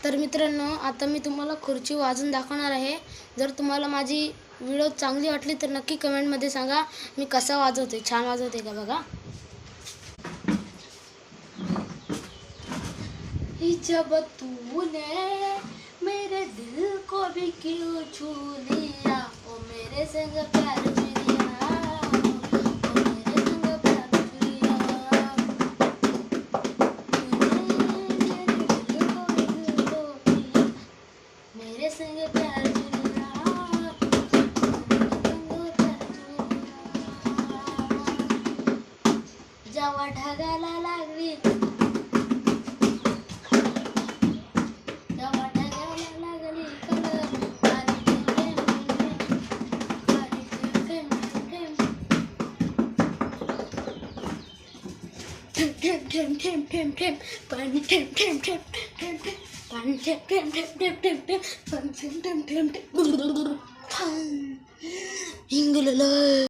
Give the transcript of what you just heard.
तर मित्रांनो, आता मी तुम्हाला खुर्ची वाजवून दाखवणार आहे. जर तुम्हाला माझी व्हिडिओ चांगली वाटली तर नक्की कमेंटमध्ये सांगा मी कसा वाजवते. छान वाजवते का बघा. जब तूने मेरे दिल को भी क्यों छू लिया, ओ मेरे संग प्यार किया, ओ मेरे संग प्यार किया, मेरे संग प्यार किया, जेव्हा ढगाला लागली हिंगलेलं